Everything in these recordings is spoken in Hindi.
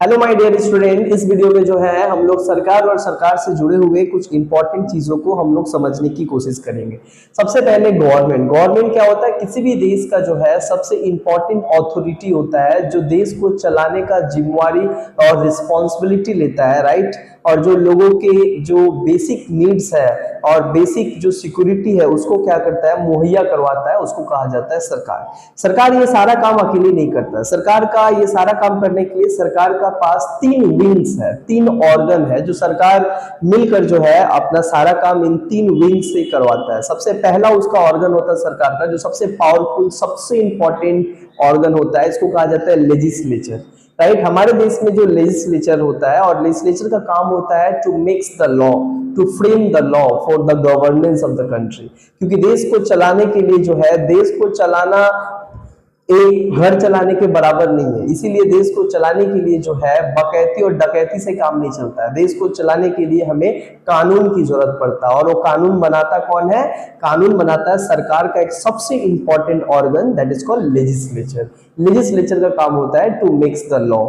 हेलो माय डियर स्टूडेंट, इस वीडियो में जो है हम लोग सरकार और सरकार से जुड़े हुए कुछ इंपॉर्टेंट चीजों को हम लोग समझने की कोशिश करेंगे। सबसे पहले गवर्नमेंट गवर्नमेंट क्या होता है? किसी भी देश का जो है सबसे इंपॉर्टेंट अथॉरिटी होता है, जो देश को चलाने का जिम्मेवारी और रिस्पॉन्सिबिलिटी लेता है, राइट। और जो लोगों के जो बेसिक नीड्स है और बेसिक जो सिक्योरिटी है उसको क्या करता है, मुहैया करवाता है, उसको कहा जाता है सरकार। सरकार ये सारा काम अकेले नहीं करता। सरकार का ये सारा काम करने के लिए सरकार का पास तीन विंग्स है, तीन ऑर्गन है, जो सरकार मिलकर जो है अपना सारा काम इन तीन विंग्स से करवाता है। सबसे पहला उसका ऑर्गन होता है सरकार का, जो सबसे पावरफुल, सबसे इंपॉर्टेंट ऑर्गन होता है, इसको कहा जाता है लेजिस्लेचर, राइट। हमारे देश में जो लेजिस्लेचर होता है, और लेजिस्लेचर का काम होता है to makes the law, to frame the law for the governance of the country. क्योंकि देश को चलाने के लिए जो है, देश को चलाना एक घर चलाने के बराबर नहीं है। इसीलिए देश को चलाने के लिए जो है बकैती और डकैती से काम नहीं चलता है। देश को चलाने के लिए हमें कानून की जरूरत पड़ता है, और वो कानून बनाता कौन है? कानून बनाता है सरकार का एक सबसे important organ, that is called legislature. Legislature का काम होता है टू मेक्स द लॉ,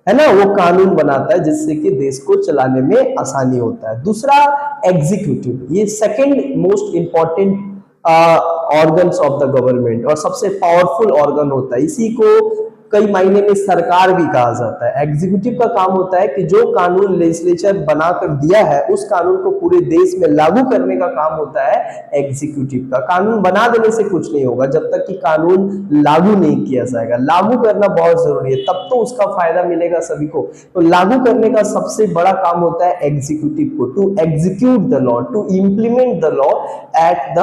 है ना। वो कानून बनाता है जिससे कि देश को चलाने में आसानी होता है। दूसरा एग्जीक्यूटिव, ये second most important organs of the government और सबसे पावरफुल ऑर्गन होता है। इसी को कई मायने में सरकार भी कहा जाता है। एग्जीक्यूटिव का काम होता है कि जो कानून लेजिस्लेचर बनाकर दिया है उस कानून को पूरे देश में लागू करने का काम होता है एग्जीक्यूटिव का। कानून बना देने से कुछ नहीं होगा जब तक कि कानून लागू नहीं किया जाएगा। लागू करना बहुत जरूरी है, तब तो उसका फायदा मिलेगा सभी को। तो लागू करने का सबसे बड़ा काम होता है एग्जीक्यूटिव को, to execute the law, to implement the law at the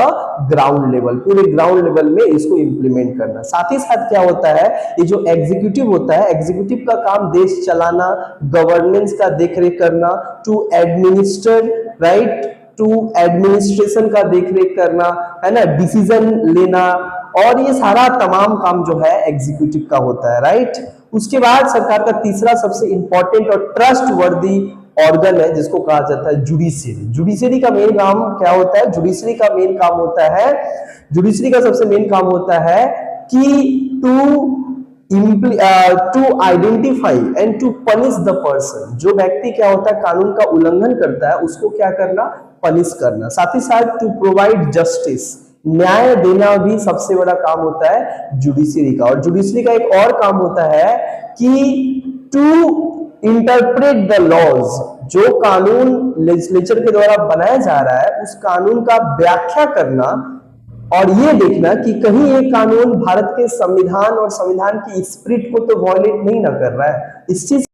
ground level, पूरे ग्राउंड लेवल में इसको इंप्लीमेंट करना। साथ ही साथ क्या होता है, ये जो एग्जीक्यूटिव होता है, एग्जीक्यूटिव का काम देश चलाना, गवर्नेंस का देखरेख करना, to administer, right, to administration का देखरेख करना, है ना, डिसीजन लेना, और ये सारा तमाम काम जो है एग्जीक्यूटिव का होता है, राइट। उसके बाद सरकार का तीसरा सबसे इंपॉर्टेंट और ट्रस्ट वर्दी ऑर्गन है जिसको कहा जाता है जुडिशरी। जुडिशरी का मेन काम क्या होता है? जुडिशरी का मेन काम होता है, जुडिशरी का सबसे मेन काम होता है कि to identify and to punish the person. जो व्यक्ति क्या होता है कानून का उल्लंघन करता है उसको क्या करना? पनिश करना। साथ ही साथ टू प्रोवाइड जस्टिस, न्याय देना भी सबसे बड़ा काम होता है जुडिशरी का। और जुडिशरी का एक और काम होता है कि टू इंटरप्रेट द लॉज, जो कानून लेजिस्लेचर के द्वारा बनाया जा रहा है उस कानून का व्याख्या करना, और ये देखना कि कहीं ये कानून भारत के संविधान और संविधान की स्पिरिट को तो वॉयलेट नहीं ना कर रहा है। इस चीज